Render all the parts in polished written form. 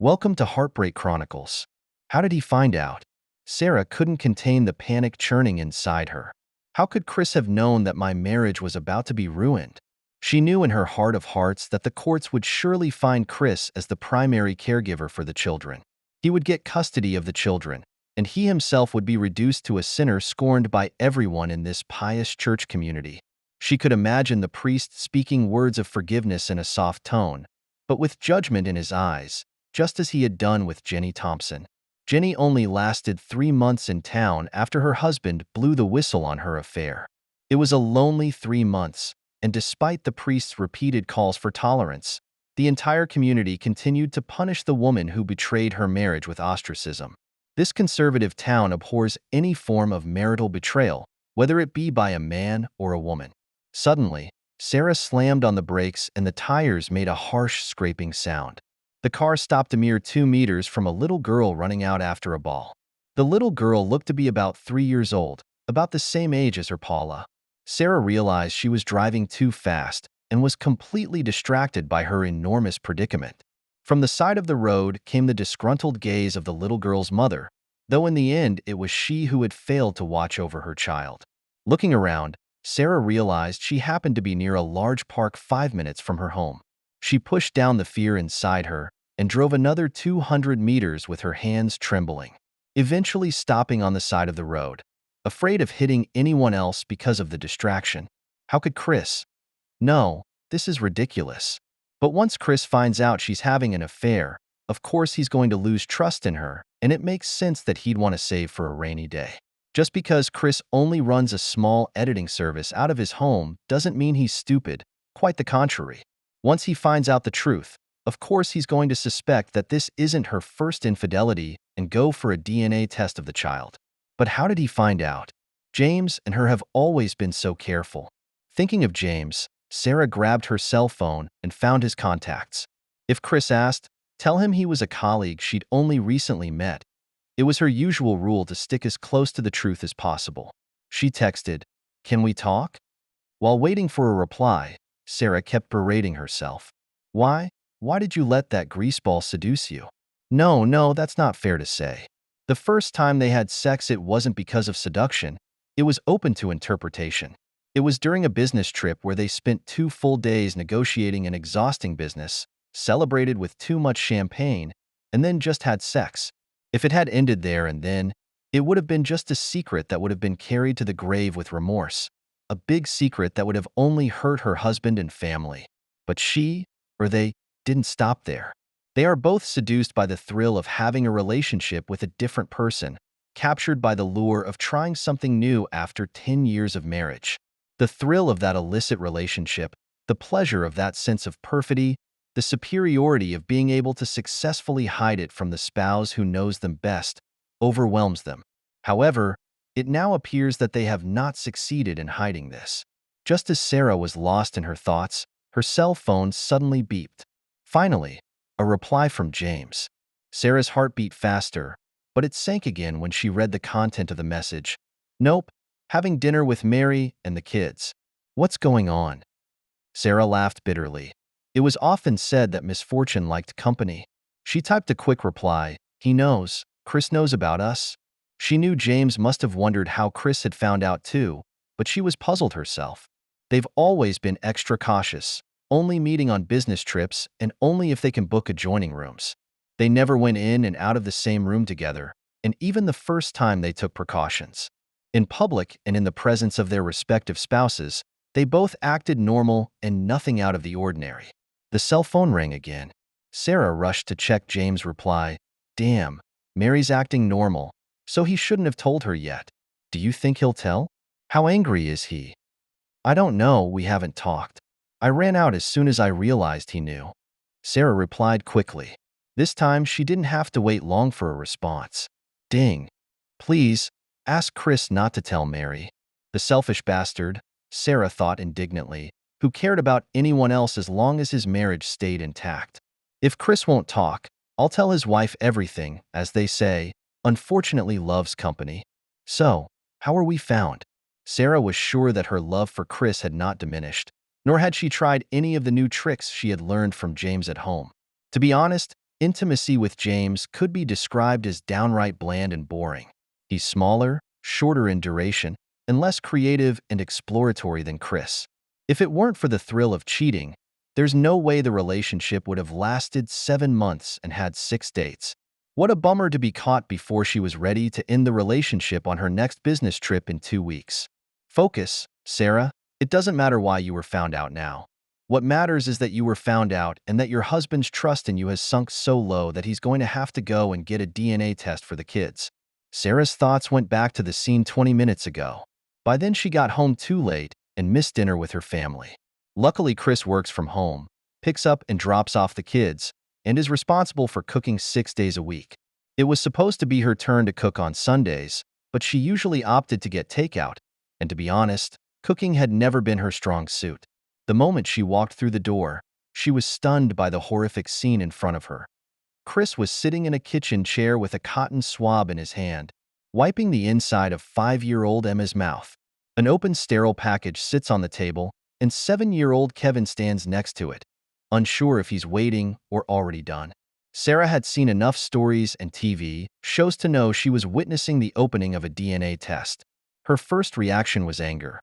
Welcome to Heartbreak Chronicles. How did he find out? Sarah couldn't contain the panic churning inside her. How could Chris have known that my marriage was about to be ruined? She knew in her heart of hearts that the courts would surely find Chris as the primary caregiver for the children. He would get custody of the children, and he himself would be reduced to a sinner scorned by everyone in this pious church community. She could imagine the priest speaking words of forgiveness in a soft tone, but with judgment in his eyes, just as he had done with Jenny Thompson. Jenny only lasted 3 months in town after her husband blew the whistle on her affair. It was a lonely 3 months, and despite the priest's repeated calls for tolerance, the entire community continued to punish the woman who betrayed her marriage with ostracism. This conservative town abhors any form of marital betrayal, whether it be by a man or a woman. Suddenly, Sarah slammed on the brakes and the tires made a harsh scraping sound. The car stopped a mere 2 meters from a little girl running out after a ball. The little girl looked to be about 3 years old, about the same age as her Paula. Sarah realized she was driving too fast and was completely distracted by her enormous predicament. From the side of the road came the disgruntled gaze of the little girl's mother, though in the end it was she who had failed to watch over her child. Looking around, Sarah realized she happened to be near a large park 5 minutes from her home. She pushed down the fear inside her and drove another 200 meters with her hands trembling, eventually stopping on the side of the road, afraid of hitting anyone else because of the distraction. How could Chris? No, this is ridiculous. But once Chris finds out she's having an affair, of course he's going to lose trust in her, and it makes sense that he'd want to save for a rainy day. Just because Chris only runs a small editing service out of his home doesn't mean he's stupid, quite the contrary. Once he finds out the truth, of course he's going to suspect that this isn't her first infidelity and go for a DNA test of the child. But how did he find out? James and her have always been so careful. Thinking of James, Sarah grabbed her cell phone and found his contacts. If Chris asked, tell him he was a colleague she'd only recently met. It was her usual rule to stick as close to the truth as possible. She texted, "Can we talk?" While waiting for a reply, Sarah kept berating herself. Why? Why did you let that greaseball seduce you? No, that's not fair to say. The first time they had sex, it wasn't because of seduction. It was open to interpretation. It was during a business trip where they spent 2 full days negotiating an exhausting business, celebrated with too much champagne, and then just had sex. If it had ended there and then, it would have been just a secret that would have been carried to the grave with remorse. A big secret that would have only hurt her husband and family. But she, or they, didn't stop there. They are both seduced by the thrill of having a relationship with a different person, captured by the lure of trying something new after 10 years of marriage. The thrill of that illicit relationship, the pleasure of that sense of perfidy, the superiority of being able to successfully hide it from the spouse who knows them best, overwhelms them. However, it now appears that they have not succeeded in hiding this. Just as Sarah was lost in her thoughts, her cell phone suddenly beeped. Finally, a reply from James. Sarah's heart beat faster, but it sank again when she read the content of the message. Nope, having dinner with Mary and the kids. What's going on? Sarah laughed bitterly. It was often said that misfortune liked company. She typed a quick reply. He knows. Chris knows about us. She knew James must have wondered how Chris had found out too, but she was puzzled herself. They've always been extra cautious, only meeting on business trips and only if they can book adjoining rooms. They never went in and out of the same room together, and even the first time they took precautions. In public and in the presence of their respective spouses, they both acted normal and nothing out of the ordinary. The cell phone rang again. Sarah rushed to check James' reply. Damn, Mary's acting normal. So he shouldn't have told her yet. Do you think he'll tell? How angry is he? I don't know, we haven't talked. I ran out as soon as I realized he knew. Sarah replied quickly. This time she didn't have to wait long for a response. Ding. Please, ask Chris not to tell Mary. The selfish bastard, Sarah thought indignantly, who cared about anyone else as long as his marriage stayed intact. If Chris won't talk, I'll tell his wife everything, as they say. Unfortunately loves company. So, how are we found? Sarah was sure that her love for Chris had not diminished, nor had she tried any of the new tricks she had learned from James at home. To be honest, Intimacy with James could be described as downright bland and boring. He's smaller, shorter in duration, and less creative and exploratory than Chris. If it weren't for the thrill of cheating, there's no way the relationship would have lasted 7 months and had 6 dates. What a bummer to be caught before she was ready to end the relationship on her next business trip in 2 weeks. Focus, Sarah. It doesn't matter why you were found out now. What matters is that you were found out and that your husband's trust in you has sunk so low that he's going to have to go and get a DNA test for the kids. Sarah's thoughts went back to the scene 20 minutes ago. By then she got home too late and missed dinner with her family. Luckily, Chris works from home, picks up and drops off the kids, and is responsible for cooking 6 days a week. It was supposed to be her turn to cook on Sundays, but she usually opted to get takeout, and to be honest, cooking had never been her strong suit. The moment she walked through the door, she was stunned by the horrific scene in front of her. Chris was sitting in a kitchen chair with a cotton swab in his hand, wiping the inside of 5-year-old Emma's mouth. An open sterile package sits on the table, and 7-year-old Kevin stands next to it, unsure if he's waiting or already done. Sarah had seen enough stories and TV shows to know she was witnessing the opening of a DNA test. Her first reaction was anger.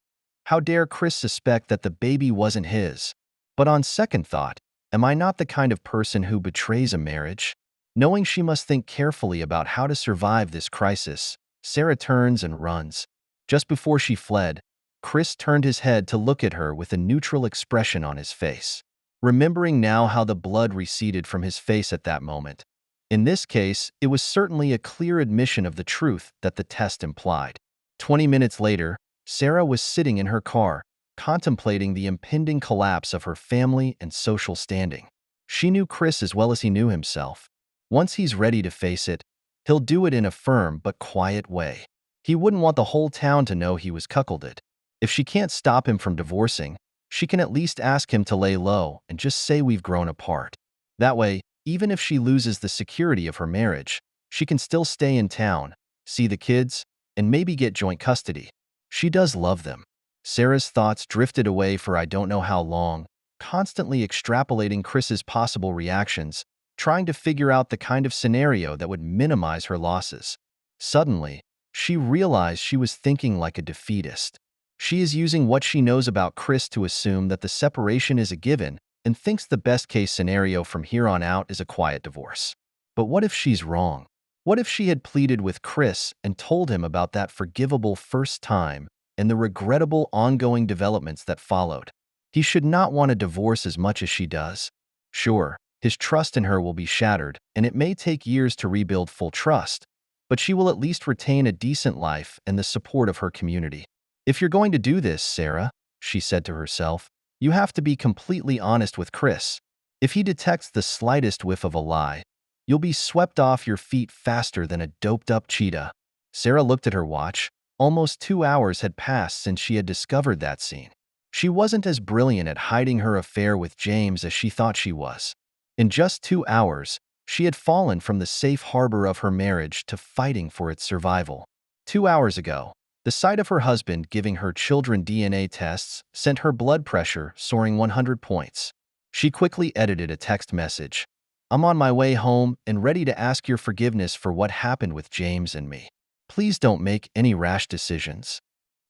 How dare Chris suspect that the baby wasn't his? But on second thought, am I not the kind of person who betrays a marriage? Knowing she must think carefully about how to survive this crisis, Sarah turns and runs. Just before she fled, Chris turned his head to look at her with a neutral expression on his face. Remembering now how the blood receded from his face at that moment. In this case, it was certainly a clear admission of the truth that the test implied. 20 minutes later, Sarah was sitting in her car, contemplating the impending collapse of her family and social standing. She knew Chris as well as he knew himself. Once he's ready to face it, he'll do it in a firm but quiet way. He wouldn't want the whole town to know he was cuckolded. If she can't stop him from divorcing, she can at least ask him to lay low and just say we've grown apart. That way, even if she loses the security of her marriage, she can still stay in town, see the kids, and maybe get joint custody. She does love them. Sarah's thoughts drifted away for I don't know how long, constantly extrapolating Chris's possible reactions, trying to figure out the kind of scenario that would minimize her losses. Suddenly, she realized she was thinking like a defeatist. She is using what she knows about Chris to assume that the separation is a given and thinks the best-case scenario from here on out is a quiet divorce. But what if she's wrong? What if she had pleaded with Chris and told him about that forgivable first time and the regrettable ongoing developments that followed? He should not want a divorce as much as she does. Sure, his trust in her will be shattered, and it may take years to rebuild full trust, but she will at least retain a decent life and the support of her community. If you're going to do this, Sarah, she said to herself, you have to be completely honest with Chris. If he detects the slightest whiff of a lie, you'll be swept off your feet faster than a doped-up cheetah. Sarah looked at her watch. Almost 2 hours had passed since she had discovered that scene. She wasn't as brilliant at hiding her affair with James as she thought she was. In just 2 hours, she had fallen from the safe harbor of her marriage to fighting for its survival. 2 hours ago, the sight of her husband giving her children DNA tests sent her blood pressure soaring 100 points. She quickly edited a text message. I'm on my way home and ready to ask your forgiveness for what happened with James and me. Please don't make any rash decisions.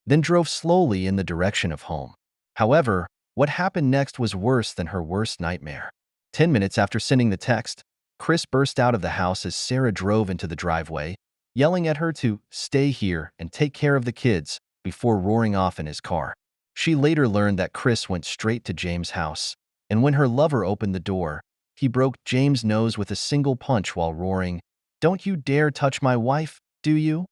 Then drove slowly in the direction of home. However, what happened next was worse than her worst nightmare. 10 minutes after sending the text, Chris burst out of the house as Sarah drove into the driveway, yelling at her to stay here and take care of the kids before roaring off in his car. She later learned that Chris went straight to James' house, and when her lover opened the door, he broke James' nose with a single punch while roaring, "Don't you dare touch my wife, do you?"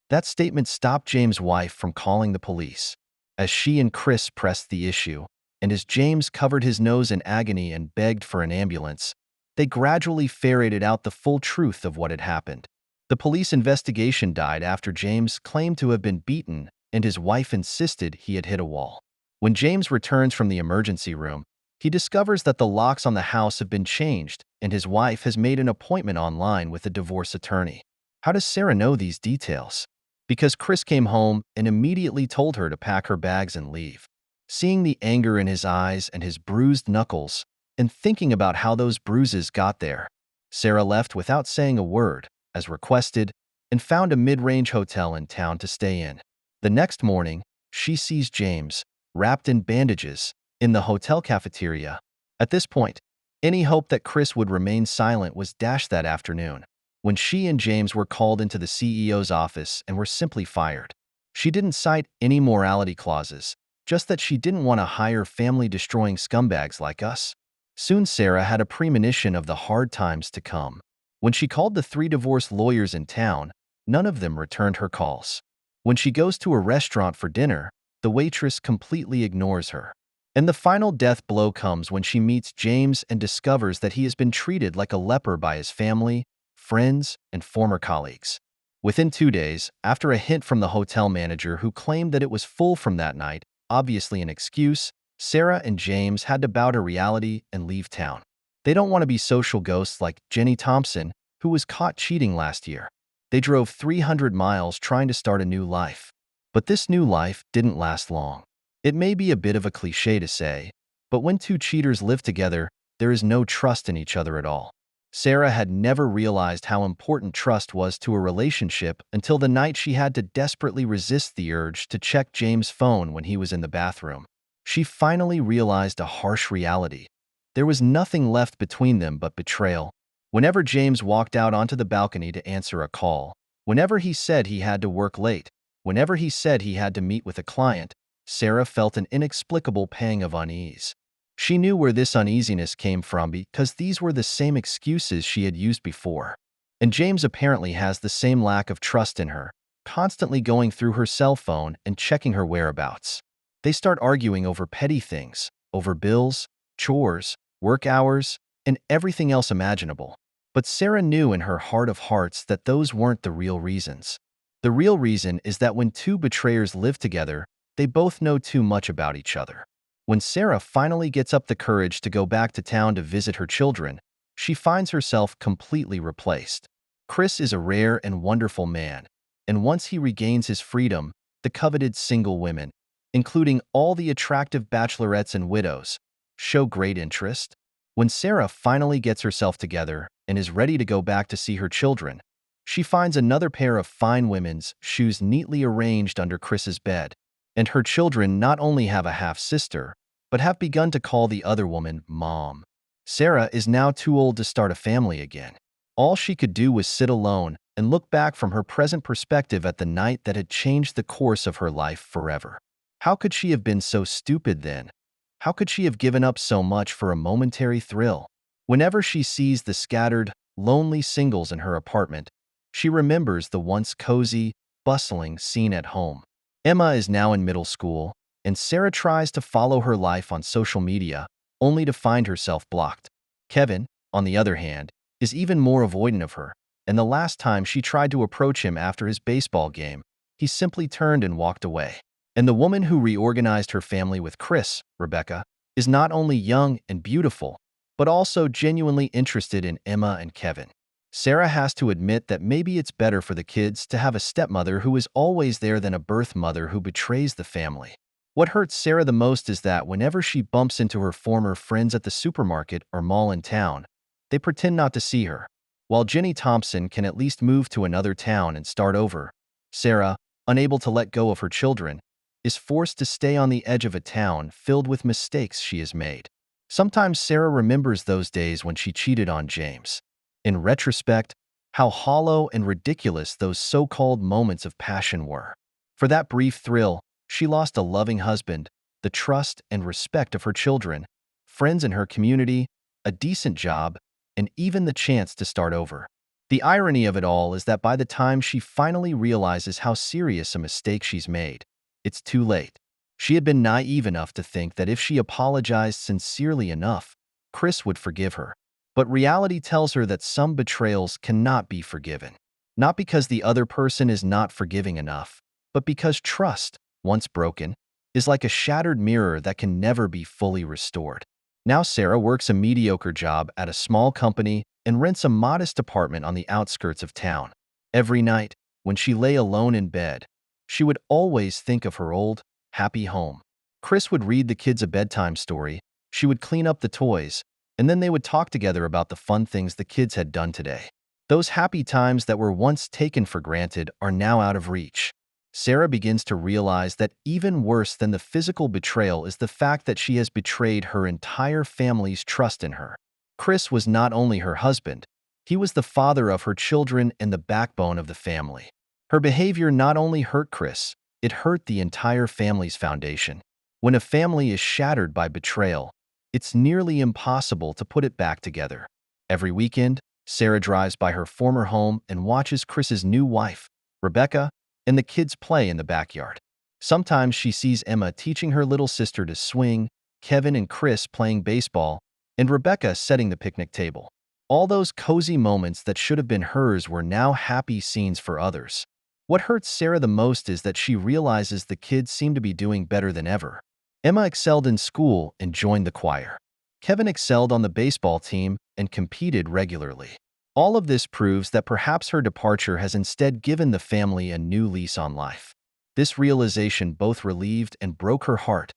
That statement stopped James' wife from calling the police. As she and Chris pressed the issue, and as James covered his nose in agony and begged for an ambulance, they gradually ferreted out the full truth of what had happened. The police investigation died after James claimed to have been beaten and his wife insisted he had hit a wall. When James returns from the emergency room, he discovers that the locks on the house have been changed and his wife has made an appointment online with a divorce attorney. How does Sarah know these details? Because Chris came home and immediately told her to pack her bags and leave. Seeing the anger in his eyes and his bruised knuckles, and thinking about how those bruises got there, Sarah left without saying a word, as requested, and found a mid-range hotel in town to stay in. The next morning, she sees James, wrapped in bandages, in the hotel cafeteria. At this point, any hope that Chris would remain silent was dashed that afternoon, when she and James were called into the CEO's office and were simply fired. She didn't cite any morality clauses, just that she didn't want to hire family-destroying scumbags like us. Soon Sarah had a premonition of the hard times to come. When she called the 3 divorce lawyers in town, none of them returned her calls. When she goes to a restaurant for dinner, the waitress completely ignores her. And the final death blow comes when she meets James and discovers that he has been treated like a leper by his family, friends, and former colleagues. Within 2 days, after a hint from the hotel manager who claimed that it was full from that night, obviously an excuse, Sarah and James had to bow to reality and leave town. They don't want to be social ghosts like Jenny Thompson, who was caught cheating last year. They drove 300 miles trying to start a new life. But this new life didn't last long. It may be a bit of a cliche to say, but when 2 cheaters live together, there is no trust in each other at all. Sarah had never realized how important trust was to a relationship until the night she had to desperately resist the urge to check James' phone when he was in the bathroom. She finally realized a harsh reality. There was nothing left between them but betrayal. Whenever James walked out onto the balcony to answer a call, whenever he said he had to work late, whenever he said he had to meet with a client, Sarah felt an inexplicable pang of unease. She knew where this uneasiness came from because these were the same excuses she had used before. And James apparently has the same lack of trust in her, constantly going through her cell phone and checking her whereabouts. They start arguing over petty things, over bills, chores, work hours, and everything else imaginable. But Sarah knew in her heart of hearts that those weren't the real reasons. The real reason is that when 2 betrayers live together, they both know too much about each other. When Sarah finally gets up the courage to go back to town to visit her children, she finds herself completely replaced. Chris is a rare and wonderful man, and once he regains his freedom, the coveted single women, including all the attractive bachelorettes and widows, show great interest. When Sarah finally gets herself together and is ready to go back to see her children, she finds another pair of fine women's shoes neatly arranged under Chris's bed. And her children not only have a half-sister, but have begun to call the other woman Mom. Sarah is now too old to start a family again. All she could do was sit alone and look back from her present perspective at the night that had changed the course of her life forever. How could she have been so stupid then? How could she have given up so much for a momentary thrill? Whenever she sees the scattered, lonely singles in her apartment, she remembers the once cozy, bustling scene at home. Emma is now in middle school, and Sarah tries to follow her life on social media, only to find herself blocked. Kevin, on the other hand, is even more avoidant of her, and the last time she tried to approach him after his baseball game, he simply turned and walked away. And the woman who reorganized her family with Chris, Rebecca, is not only young and beautiful, but also genuinely interested in Emma and Kevin. Sarah has to admit that maybe it's better for the kids to have a stepmother who is always there than a birth mother who betrays the family. What hurts Sarah the most is that whenever she bumps into her former friends at the supermarket or mall in town, they pretend not to see her. While Jenny Thompson can at least move to another town and start over, Sarah, unable to let go of her children, is forced to stay on the edge of a town filled with mistakes she has made. Sometimes Sarah remembers those days when she cheated on James. In retrospect, how hollow and ridiculous those so-called moments of passion were. For that brief thrill, she lost a loving husband, the trust and respect of her children, friends in her community, a decent job, and even the chance to start over. The irony of it all is that by the time she finally realizes how serious a mistake she's made, it's too late. She had been naive enough to think that if she apologized sincerely enough, Chris would forgive her. But reality tells her that some betrayals cannot be forgiven. Not because the other person is not forgiving enough, but because trust, once broken, is like a shattered mirror that can never be fully restored. Now Sarah works a mediocre job at a small company and rents a modest apartment on the outskirts of town. Every night, when she lay alone in bed, she would always think of her old, happy home. Chris would read the kids a bedtime story, she would clean up the toys, and then they would talk together about the fun things the kids had done today. Those happy times that were once taken for granted are now out of reach. Sarah begins to realize that even worse than the physical betrayal is the fact that she has betrayed her entire family's trust in her. Chris was not only her husband, he was the father of her children and the backbone of the family. Her behavior not only hurt Chris, it hurt the entire family's foundation. When a family is shattered by betrayal, it's nearly impossible to put it back together. Every weekend, Sarah drives by her former home and watches Chris's new wife, Rebecca, and the kids play in the backyard. Sometimes she sees Emma teaching her little sister to swing, Kevin and Chris playing baseball, and Rebecca setting the picnic table. All those cozy moments that should have been hers were now happy scenes for others. What hurts Sarah the most is that she realizes the kids seem to be doing better than ever. Emma excelled in school and joined the choir. Kevin excelled on the baseball team and competed regularly. All of this proves that perhaps her departure has instead given the family a new lease on life. This realization both relieved and broke her heart,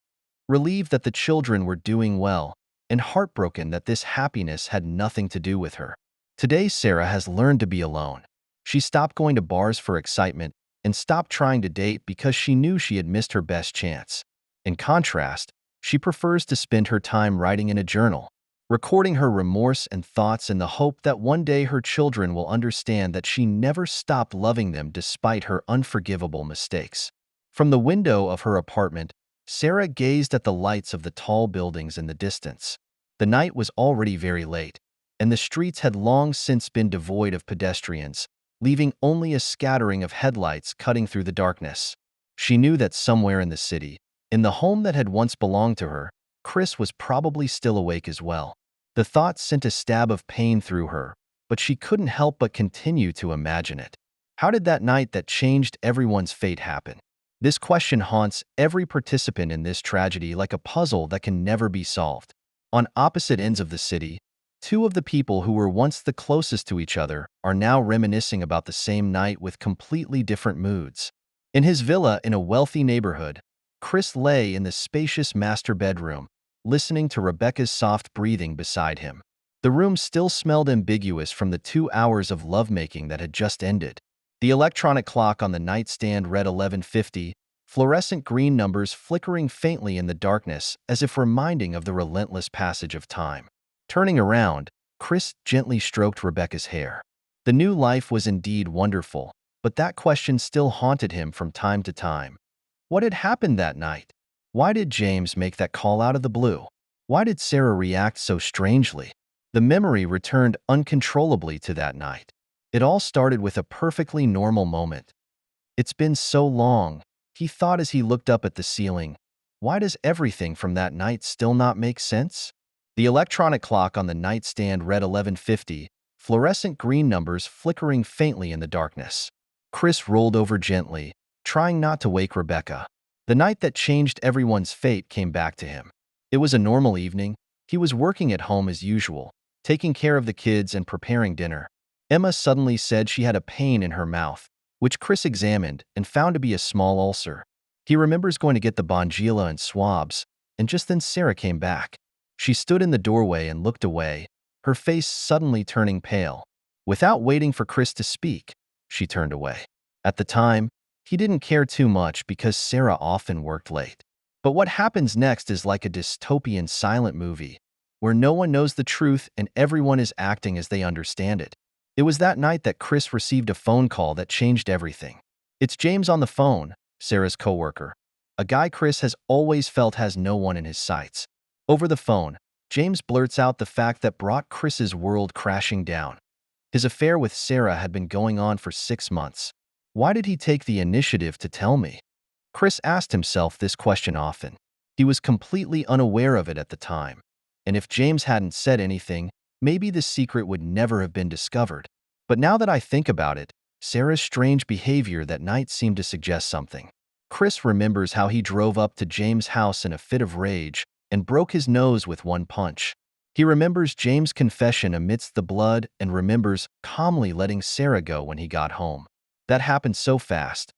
relieved that the children were doing well, and heartbroken that this happiness had nothing to do with her. Today, Sarah has learned to be alone. She stopped going to bars for excitement and stopped trying to date because she knew she had missed her best chance. In contrast, she prefers to spend her time writing in a journal, recording her remorse and thoughts in the hope that one day her children will understand that she never stopped loving them despite her unforgivable mistakes. From the window of her apartment, Sarah gazed at the lights of the tall buildings in the distance. The night was already very late, and the streets had long since been devoid of pedestrians, leaving only a scattering of headlights cutting through the darkness. She knew that somewhere in the city, in the home that had once belonged to her, Chris was probably still awake as well. The thought sent a stab of pain through her, but she couldn't help but continue to imagine it. How did that night that changed everyone's fate happen? This question haunts every participant in this tragedy like a puzzle that can never be solved. On opposite ends of the city, two of the people who were once the closest to each other are now reminiscing about the same night with completely different moods. In his villa in a wealthy neighborhood, Chris lay in the spacious master bedroom, listening to Rebecca's soft breathing beside him. The room still smelled ambiguous from the 2 hours of lovemaking that had just ended. The electronic clock on the nightstand read 11:50, fluorescent green numbers flickering faintly in the darkness as if reminding of the relentless passage of time. Turning around, Chris gently stroked Rebecca's hair. The new life was indeed wonderful, but that question still haunted him from time to time. What had happened that night? Why did James make that call out of the blue? Why did Sarah react so strangely? The memory returned uncontrollably to that night. It all started with a perfectly normal moment. It's been so long, he thought as he looked up at the ceiling. Why does everything from that night still not make sense? The electronic clock on the nightstand read 11:50, fluorescent green numbers flickering faintly in the darkness. Chris rolled over gently, trying not to wake Rebecca. The night that changed everyone's fate came back to him. It was a normal evening. He was working at home as usual, taking care of the kids and preparing dinner. Emma suddenly said she had a pain in her mouth, which Chris examined and found to be a small ulcer. He remembers going to get the bongila and swabs, and just then Sarah came back. She stood in the doorway and looked away, her face suddenly turning pale. Without waiting for Chris to speak, she turned away. At the time, he didn't care too much because Sarah often worked late. But what happens next is like a dystopian silent movie, where no one knows the truth and everyone is acting as they understand it. It was that night that Chris received a phone call that changed everything. It's James on the phone, Sarah's coworker, a guy Chris has always felt has no one in his sights. Over the phone, James blurts out the fact that brought Chris's world crashing down. His affair with Sarah had been going on for 6 months. Why did he take the initiative to tell me? Chris asked himself this question often. He was completely unaware of it at the time. And if James hadn't said anything, maybe the secret would never have been discovered. But now that I think about it, Sarah's strange behavior that night seemed to suggest something. Chris remembers how he drove up to James' house in a fit of rage and broke his nose with one punch. He remembers James' confession amidst the blood and remembers calmly letting Sarah go when he got home. That happened so fast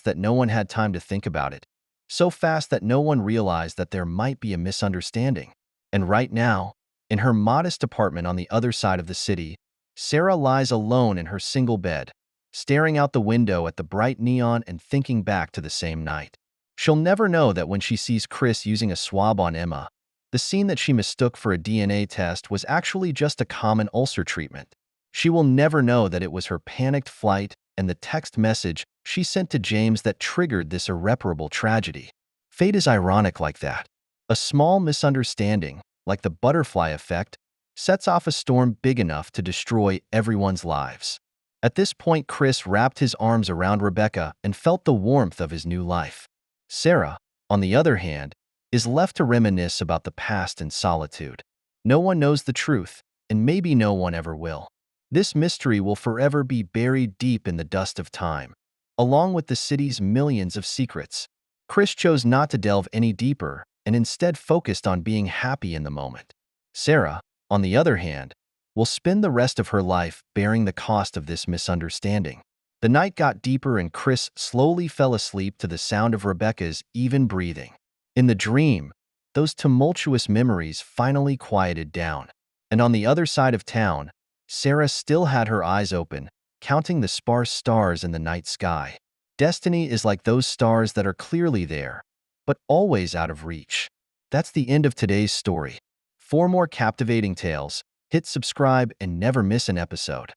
that no one had time to think about it, so fast that no one realized that there might be a misunderstanding. And right now, In her modest apartment on the other side of the city, Sarah lies alone in her single bed, staring out the window at the bright neon and thinking back to the same night. She'll never know that when she sees Chris using a swab on Emma, the scene that she mistook for a DNA test was actually just a common ulcer treatment. She will never know that it was her panicked flight and the text message she sent to James that triggered this irreparable tragedy. Fate is ironic like that. A small misunderstanding, like the butterfly effect, sets off a storm big enough to destroy everyone's lives. At this point, Chris wrapped his arms around Rebecca and felt the warmth of his new life. Sarah, on the other hand, is left to reminisce about the past in solitude. No one knows the truth, and maybe no one ever will. This mystery will forever be buried deep in the dust of time, along with the city's millions of secrets. Chris chose not to delve any deeper and instead focused on being happy in the moment. Sarah, on the other hand, will spend the rest of her life bearing the cost of this misunderstanding. The night got deeper and Chris slowly fell asleep to the sound of Rebecca's even breathing. In the dream, those tumultuous memories finally quieted down. And on the other side of town, Sarah still had her eyes open, counting the sparse stars in the night sky. Destiny is like those stars that are clearly there, but always out of reach. That's the end of today's story. For more captivating tales, hit subscribe and never miss an episode.